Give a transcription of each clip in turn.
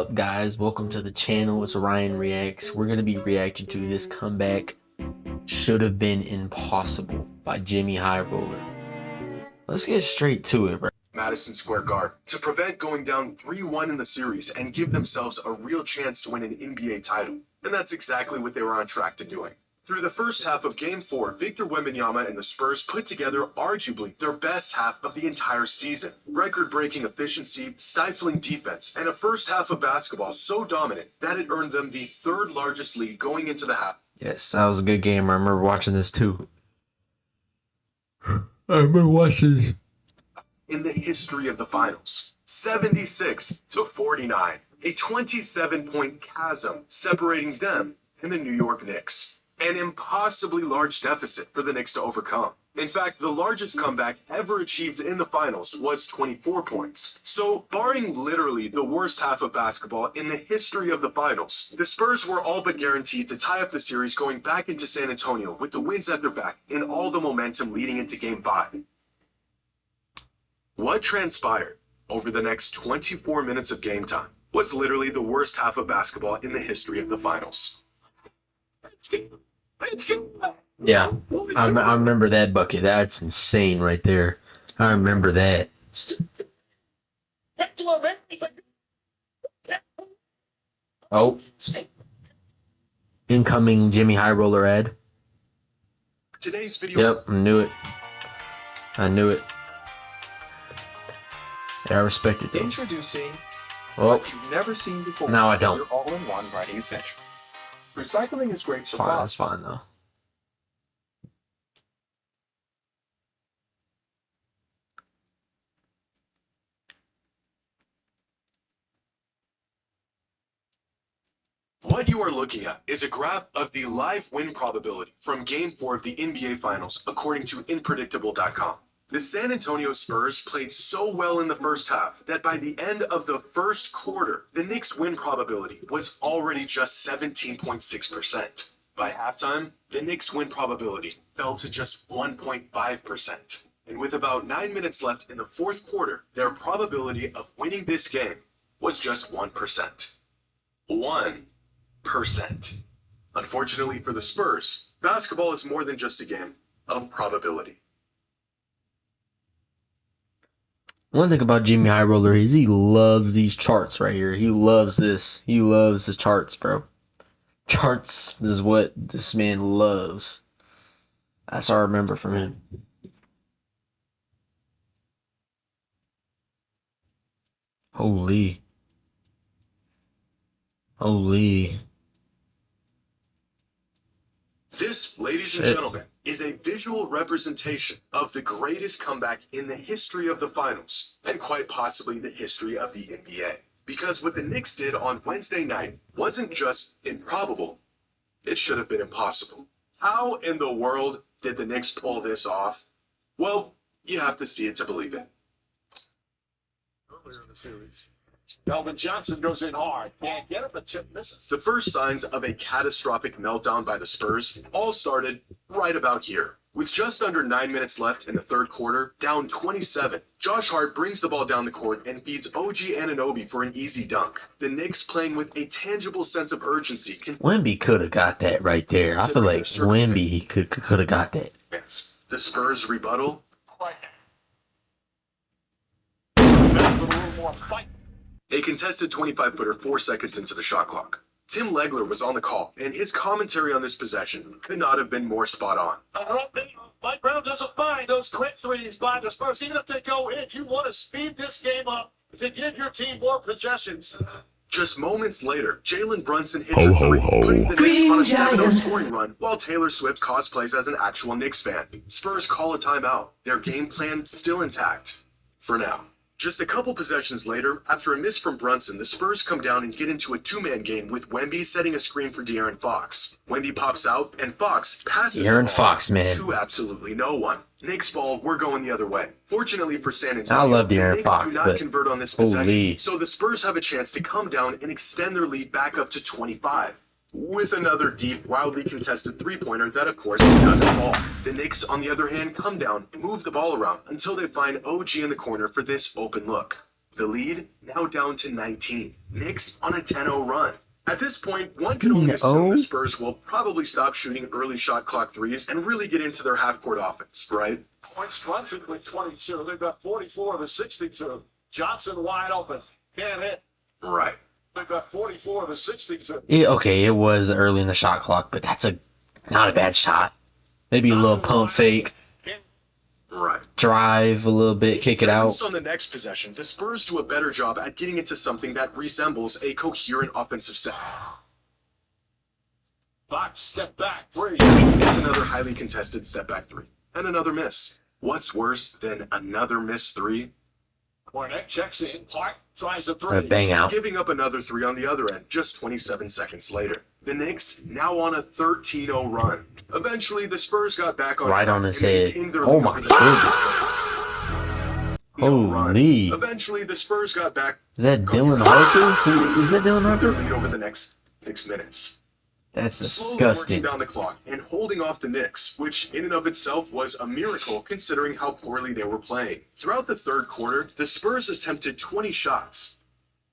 up, guys? Welcome to the channel. It's Ryan Reacts. We're going to be reacting to this comeback should have been impossible by Jimmy High Roller. Let's get straight to it, bro. Madison Square Garden to prevent going down 3-1 in the series and give themselves a real chance to win an NBA title. And that's exactly what they were on track to doing. Through the first half of Game 4, Victor Wembanyama and the Spurs put together arguably their best half of the entire season. Record-breaking efficiency, stifling defense, and a first half of basketball so dominant that it earned them the third largest lead going into the half. Yes, that was a good game. I remember watching this too. I remember watching this. In the history of the finals, 76-49, a 27-point chasm separating them and the New York Knicks. An impossibly large deficit for the Knicks to overcome. In fact, the largest comeback ever achieved in the finals was 24 points. So, barring literally the worst half of basketball in the history of the finals, the Spurs were all but guaranteed to tie up the series going back into San Antonio with the wins at their back and all the momentum leading into Game 5. What transpired over the next 24 minutes of game time was literally the worst half of basketball in the history of the finals. Yeah, I remember that bucket. That's insane right there. I remember that. Oh. Incoming Jimmy High Roller ad. Today's video. Yep, I knew it. I knew it. Yeah, I respect it though. Introducing What you've never seen before. No, I don't. Your all-in-one writing essential. Recycling is great for Fine, that's fine though. What you are looking at is a graph of the live win probability from Game 4 of the NBA Finals according to Inpredictable.com. The San Antonio Spurs played so well in the first half that by the end of the first quarter, the Knicks' win probability was already just 17.6%. By halftime, the Knicks' win probability fell to just 1.5%. And with about 9 minutes left in the fourth quarter, their probability of winning this game was just 1%. 1%. Unfortunately for the Spurs, basketball is more than just a game of probability. One thing about Jimmy High Roller is he loves these charts right here. He loves this. He loves the charts, bro. Charts is what this man loves. That's all I remember from him. Holy. Holy. This, ladies and gentlemen, is a visual representation of the greatest comeback in the history of the finals, and quite possibly the history of the NBA. Because what the Knicks did on Wednesday night wasn't just improbable, it should have been impossible. How in the world did the Knicks pull this off? Well, you have to see it to believe it. Earlier in the series, Melvin Johnson goes in hard. Can't get it, but Chip misses. The first signs of a catastrophic meltdown by the Spurs all started right about here. With just under 9 minutes left in the third quarter, down 27, Josh Hart brings the ball down the court and feeds OG Anunoby for an easy dunk. The Knicks playing with a tangible sense of urgency. Wemby could have got that right there. I feel like Wemby could have got that. The Spurs rebuttal. A contested 25-footer 4 seconds into the shot clock. Tim Legler was on the call, and his commentary on this possession could not have been more spot on. Mike Brown doesn't find those quick threes by the Spurs. Even if they go in, if you want to speed this game up to give your team more possessions. Just moments later, Jalen Brunson hits a three, putting the Knicks on a 7-0 scoring run, while Taylor Swift cosplays as an actual Knicks fan. Spurs call a timeout. Their game plan still intact. For now. Just a couple possessions later, after a miss from Brunson, the Spurs come down and get into a two-man game with Wemby setting a screen for De'Aaron Fox. Wemby pops out, and Fox passes De'Aaron the ball Fox, man. to absolutely no one. Knicks ball, we're going the other way. Fortunately for San Antonio, I love the De'Aaron Knicks Fox, do not but convert on this possession, holy. so the Spurs have a chance to come down and extend their lead back up to 25. With another deep, wildly contested three-pointer that, of course, doesn't fall. The Knicks, on the other hand, come down and move the ball around until they find OG in the corner for this open look. The lead now down to 19. Knicks on a 10-0 run. At this point, one can only assume the Spurs will probably stop shooting early shot clock threes and really get into their half-court offense, right? Points fronted with 22. They've got 44 of the 62. Johnson wide open. Can't hit. Right. They've got 44 of the 62. Okay, it was early in the shot clock, but that's not a bad shot. Maybe a little pump fake, Right. drive a little bit, kick it out. On the next possession, the Spurs do a better job at getting into something that resembles a coherent offensive set. Box step back. 3. It's another highly contested step back 3. And another miss. What's worse than another missed 3? Cornette checks in. Hart tries a 3. Bang out. Giving up another 3 on the other end just 27 seconds later. The Knicks now on a 13-0 run. Eventually, the Spurs got back on Right track on his and head. maintained their Oh lead my over the goodness. Holy. Eventually, the Spurs got back. Is that Dylan Harper? Is that Dylan Their Harper? lead over the next 6 minutes. That's Slowly disgusting. working down the clock and holding off the Knicks, which in and of itself was a miracle considering how poorly they were playing. Throughout the third quarter, the Spurs attempted 20 shots.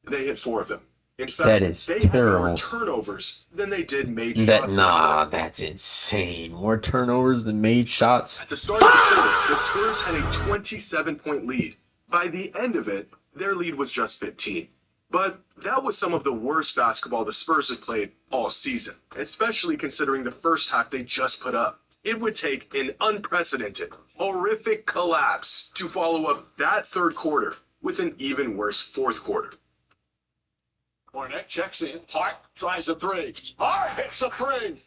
They hit 4 of them. In fact, That is they had more terrible. turnovers than they did made That shots. that's insane. More turnovers than made shots. At the start of the quarter, the Spurs had a 27-point lead. By the end of it, their lead was just 15. But that was some of the worst basketball the Spurs had played all season, especially considering the first half they just put up. It would take an unprecedented, horrific collapse to follow up that third quarter with an even worse fourth quarter. Cornette checks in. Hart tries a 3. Hart hits a 3.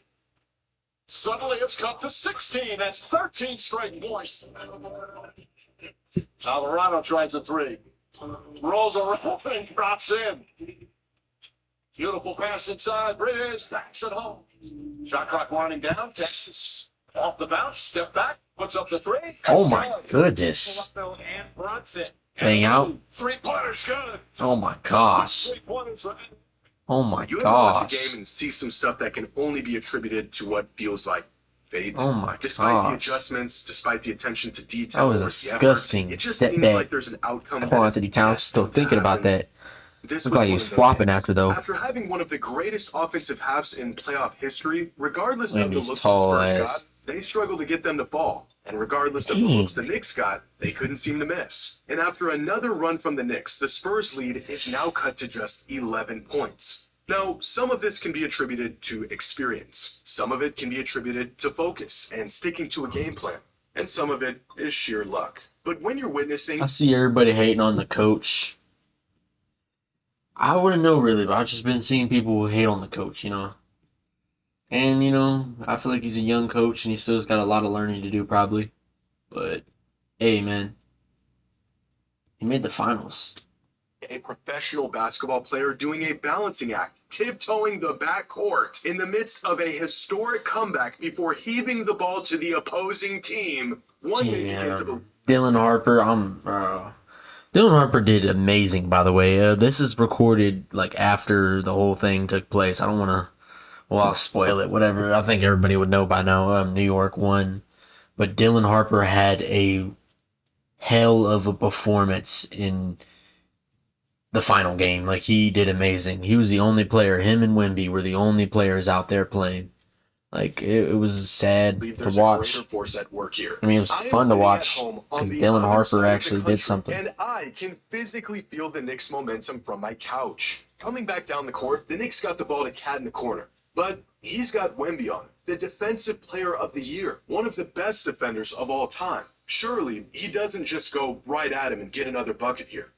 Suddenly it's come to 16. That's 13 straight points. Alvarado tries a 3. Rolls around and drops in. Beautiful pass inside. Bridge backs it home. Shot clock winding down. Texas off the bounce. Step back. Puts up the 3. Oh my goodness. And Brunson. Bang out. 3-pointers good. Oh my gosh. 3-pointers. Oh my You ever watch a gosh. game and see some stuff that can only be attributed to what feels like fate? Oh my Despite the gosh. adjustments, despite the attention to detail, That was or the disgusting. effort, it just Step seems back. like there's an outcome. Come on, City Town. Still thinking about that. This Looked was like he one was of those flopping games. after though. After having one of the greatest offensive halves in playoff history, regardless of the Wemby's looks tall the Spurs ass. got, they struggled to get them to fall. And regardless of the Dang. looks the Knicks got, they couldn't seem to miss. And after another run from the Knicks, the Spurs lead is now cut to just 11 points. Now, some of this can be attributed to experience. Some of it can be attributed to focus and sticking to a game plan. And some of it is sheer luck. But when you're witnessing I see everybody hating on the coach. I wouldn't know really, but I've just been seeing people hate on the coach, you know. And, you know, I feel like he's a young coach and he still's got a lot of learning to do probably. But, hey, man. He made the finals. a professional basketball player doing a balancing act, tiptoeing the backcourt in the midst of a historic comeback before heaving the ball to the opposing team. One minute into the Dylan Harper, Dylan Harper did amazing, by the way. This is recorded like after the whole thing took place. I don't want to, well, I'll spoil it, whatever. I think everybody would know by now. New York won. But Dylan Harper had a hell of a performance in the final game. Like, he did amazing. He was the only player, him and Wemby were the only players out there playing. Like, it was sad believe to there's a watch. greater force at work here. I mean, it was I am fun to sitting at watch home on because the Dylan other Harper side of the actually country, did something. And I can physically feel the Knicks' momentum from my couch. Coming back down the court, the Knicks got the ball to Cat in the corner. But he's got Wemby on it, the defensive player of the year, one of the best defenders of all time. Surely, he doesn't just go right at him and get another bucket here.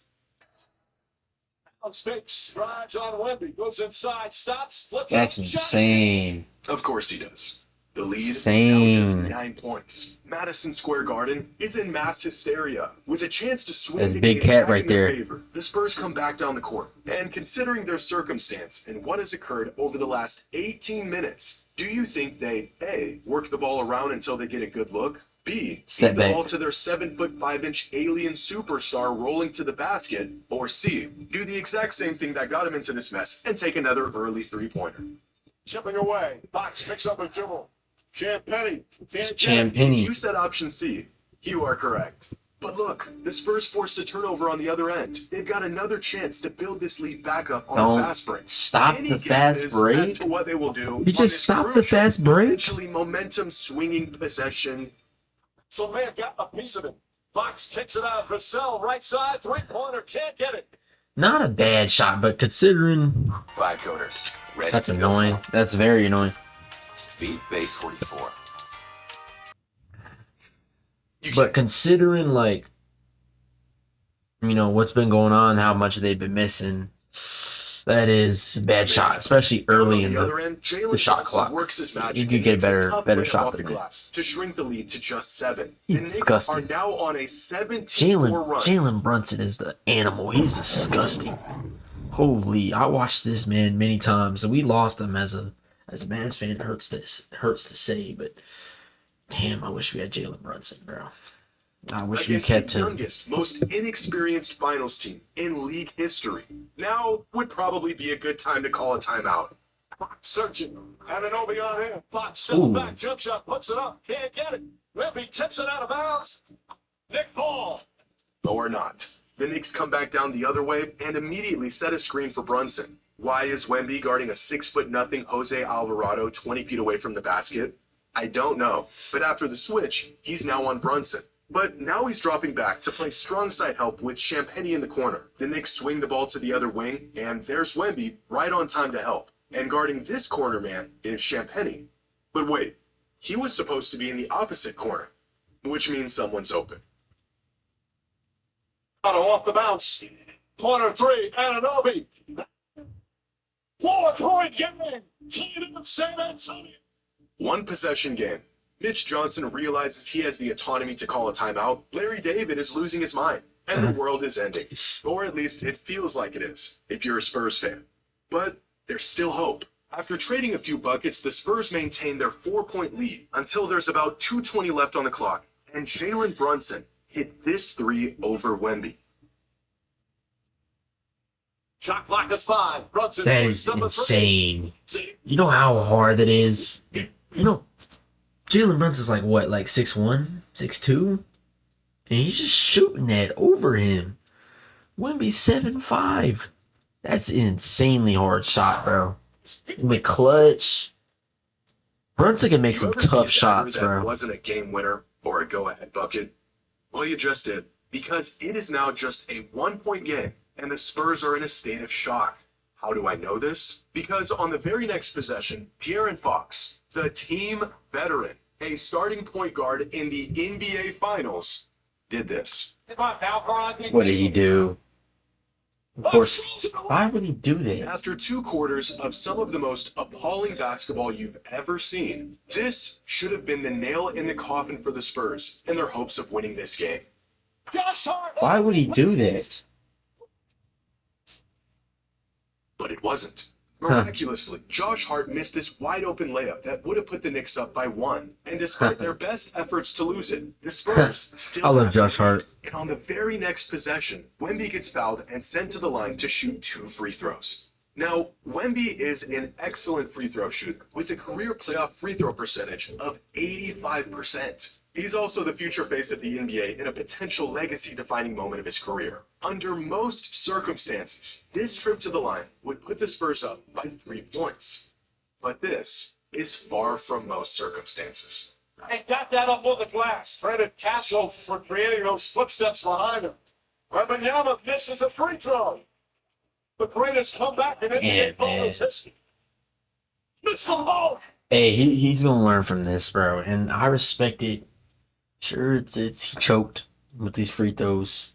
Sticks, drives on Wemby, goes inside, stops, flips. That's up, insane. Of course he does. The lead Insane. now just 9 points. Madison Square Garden is in mass hysteria. With a chance to swing That's the Big game Cat back right in their there. favor, the Spurs come back down the court. And considering their circumstance and what has occurred over the last 18 minutes, do you think they, A, work the ball around until they get a good look? B, Step feed the back. ball to their 7'5" alien superstar rolling to the basket? Or C, do the exact same thing that got him into this mess and take another early three-pointer? Chipping away. Fox picks up a dribble. Champagny. If Champagny. you said option C, you are correct. But look, the Spurs forced a turnover on the other end. They've got another chance to build this lead back up on Don't the fast break. stop Any the guesses fast as break. to what they will do You just on this stopped the crucial, fast break? potentially momentum-swinging possession? So man got a piece of it. Fox kicks it out. Vassell, right side, three-pointer, can't get it. Not a bad shot, but considering 5 coders. Ready that's to go. annoying. That's very annoying. Feed base 44. But considering, like, you know, what's been going on, how much they've been missing, that is a bad shot, especially early in other the end, Jalen the shot Brunson clock. works his magic You and could get hits a better tough layup shot off than the that. glass to shrink the lead to just 7. He's The Knicks disgusting. are now on a 17-4 run. Jalen Brunson is the animal. He's disgusting. Holy, I watched this man many times, and we lost him as a Mavs fan. It hurts to say, but damn, I wish we had Jalen Brunson, bro. I wish we Against kept the him. youngest, most inexperienced finals team in league history. Now would probably be a good time to call a timeout. Searching. Anunoby on him. Fox steps Ooh. back, jump shot, puts it up, can't get it. Wemby tips it out of bounds. Nick Ball. Or not. The Knicks come back down the other way and immediately set a screen for Brunson. Why is Wemby guarding a 6'0" Jose Alvarado 20 feet away from the basket? I don't know. But after the switch, he's now on Brunson. But now he's dropping back to play strong side help with Champagnie in the corner. The Knicks swing the ball to the other wing, and there's Wemby right on time to help. And guarding this corner man is Champagnie. But wait, he was supposed to be in the opposite corner, which means someone's open. Off the bounce. Corner three, Anunoby. 4-point game. Team of San Antonio. One possession game. Mitch Johnson realizes he has the autonomy to call a timeout. Larry David is losing his mind, and the world is ending. Or at least it feels like it is, if you're a Spurs fan. But there's still hope. After trading a few buckets, the Spurs maintain their 4-point lead until there's about 2:20 left on the clock, and Jalen Brunson hit this three over Wemby. Shot clock at 5. Brunson. That is number insane. 3. You know how hard that is? You know, Jalen Brunson's like what, like 6'1", 6'2"? And he's just shooting that over him. Wemby's 7'5". That's an insanely hard shot, bro. With clutch. Brunson can make You some ever see a tough dagger shots, that bro. wasn't a game winner or a go-ahead bucket? Well, you just did, because it is now just a 1-point game, and the Spurs are in a state of shock. How do I know this? Because on the very next possession, De'Aaron Fox, the team veteran, a starting point guard in the NBA Finals, did this. What did he do? Of course, why would he do that? After 2 quarters of some of the most appalling basketball you've ever seen, this should have been the nail in the coffin for the Spurs and their hopes of winning this game. Why would he do that? But it wasn't. Miraculously, Josh Hart missed this wide-open layup that would have put the Knicks up by 1. And despite their best efforts to lose it, the Spurs still I love have Josh the lead. Hart. And on the very next possession, Wemby gets fouled and sent to the line to shoot 2 free throws. Now, Wemby is an excellent free throw shooter with a career playoff free throw percentage of 85%. He's also the future face of the NBA in a potential legacy-defining moment of his career. Under most circumstances, this trip to the line would put the Spurs up by 3 points. But this is far from most circumstances. He got that up on the glass. Credit Castle for creating those footsteps behind him. Wembanyama misses a free throw. The greatest comeback in NBA Finals history. Miss them both. Hey, he's gonna learn from this, bro, and I respect it. Sure, it's he choked with these free throws,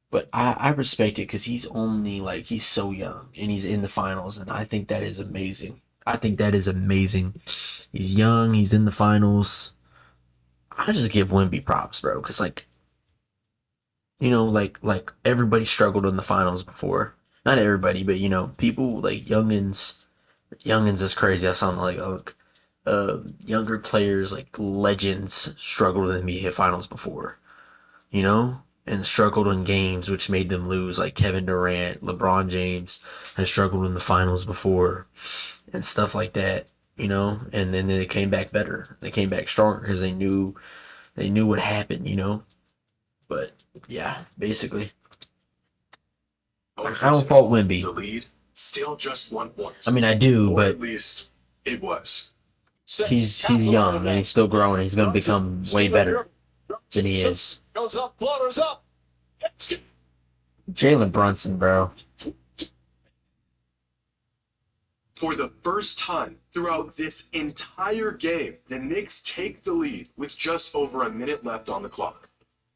but I respect it because he's only like he's so young and he's in the finals, and I think that is amazing. I think that is amazing. He's young, he's in the finals. I just give Wemby props, bro, because like, you know, like everybody struggled in the finals before. Not everybody, but you know, people like youngins is crazy. I sound like younger players like legends struggled in the NBA finals before, you know, and struggled in games which made them lose. Like Kevin Durant, LeBron James has struggled in the finals before, and stuff like that, you know. And then they came back better. They came back stronger because they knew what happened, you know. But yeah, basically, I don't Offensively, fault Wemby. the lead, still just 1 point. I mean, I do, or but at least it was. he's young and he's still growing. He's gonna become way better than he is. Goes up, floaters up. Jalen Brunson, bro. For the first time throughout this entire game, the Knicks take the lead with just over a minute left on the clock.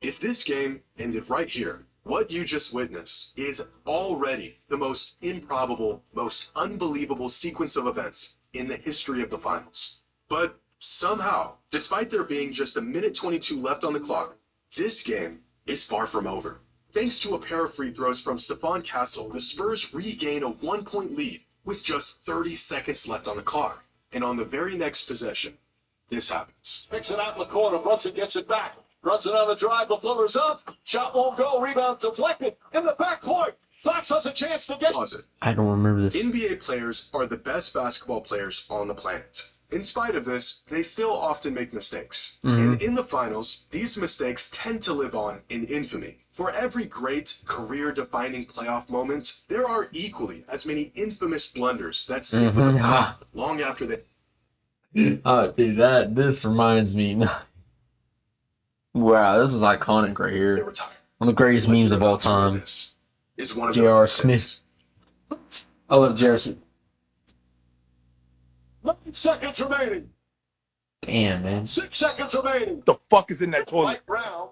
If this game ended right here, what you just witnessed is already the most improbable, most unbelievable sequence of events in the history of the finals. But somehow, despite there being just a minute 22 left on the clock, this game is far from over. Thanks to a pair of free throws from Stephon Castle, the Spurs regain a 1-point lead with just 30 seconds left on the clock. And on the very next possession, this happens. Picks it out in the corner. Brunson gets it back. Runs it on the drive. The floater's up. Shot won't go. Rebound deflected. In the backcourt. Fox has a chance to get Pause it. I don't remember this. NBA players are the best basketball players on the planet. In spite of this, they still often make mistakes. And in the finals, these mistakes tend to live on in infamy. For every great, career-defining playoff moment, there are equally as many infamous blunders that stick with them long after they... Oh, dude, this reminds me. Wow, this is iconic right They here. retire. One of the greatest memes of all time. This is one of J.R. those Smith. mistakes. I love Jerry. 9 seconds remaining. Damn, man. 6 seconds remaining. The fuck is in that toilet? Mike Brown.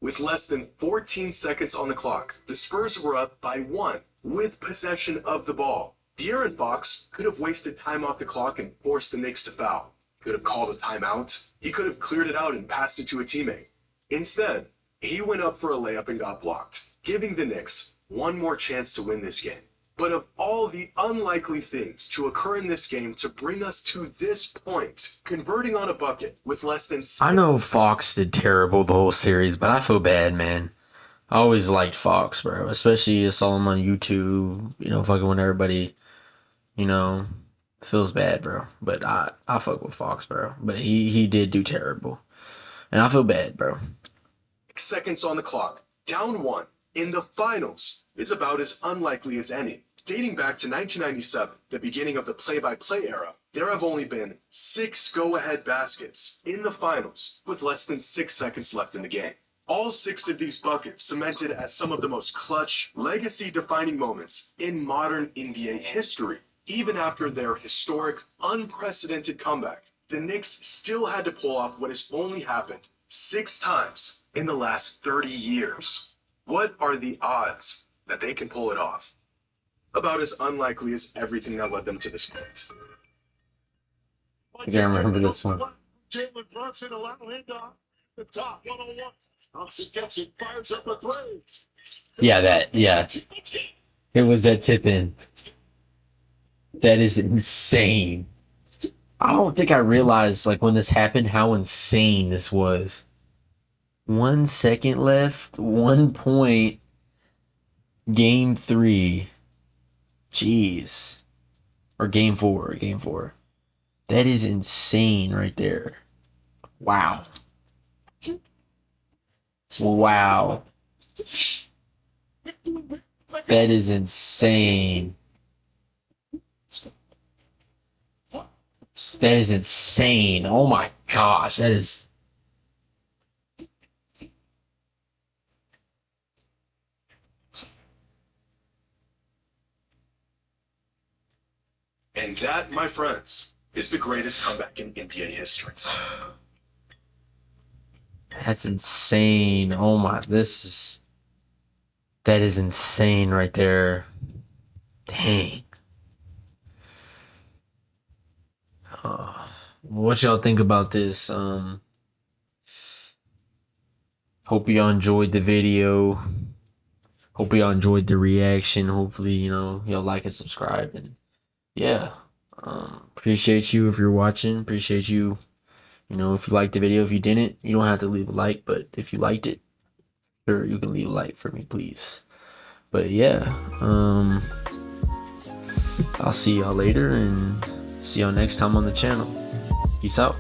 With less than 14 seconds on the clock, the Spurs were up by 1 with possession of the ball. De'Aaron Fox could have wasted time off the clock and forced the Knicks to foul. Could have called a timeout. He could have cleared it out and passed it to a teammate. Instead, he went up for a layup and got blocked, giving the Knicks one more chance to win this game. But of all the unlikely things to occur in this game to bring us to this point, converting on a bucket with less than... I know Fox did terrible the whole series, but I feel bad, man. I always liked Fox, bro. Especially I saw him on YouTube, fucking when everybody, feels bad, bro. But I fuck with Fox, bro. But he did do terrible. And I feel bad, bro. seconds on the clock, down 1, in the finals, is about as unlikely as any. Dating back to 1997, the beginning of the play-by-play era, there have only been 6 go-ahead baskets in the finals with less than 6 seconds left in the game. All 6 of these buckets cemented as some of the most clutch, legacy-defining moments in modern NBA history. Even after their historic, unprecedented comeback, the Knicks still had to pull off what has only happened 6 times in the last 30 years. What are the odds that they can pull it off? About as unlikely as everything that led them to this point. I can't remember this one. Jalen Brunson allowing him to the top 101. Brunson gets it, fires up a 3. Yeah. It was that tip in. That is insane. I don't think I realized, when this happened, how insane this was. 1 second left, 1 point, game 3. Jeez. Or game 4. That is insane right there. Wow. That is insane. That is insane. Oh my gosh, that is... And that, my friends, is the greatest comeback in NBA history. That's insane. Oh my, that is insane right there. Dang. What y'all think about this? Hope y'all enjoyed the video. Hope y'all enjoyed the reaction. Hopefully, y'all like and subscribe. And yeah, appreciate you if you're watching. Appreciate you, if you liked the video. If you didn't, you don't have to leave a like. But if you liked it, sure, you can leave a like for me, please. But yeah, I'll see y'all later and see y'all next time on the channel. Peace out.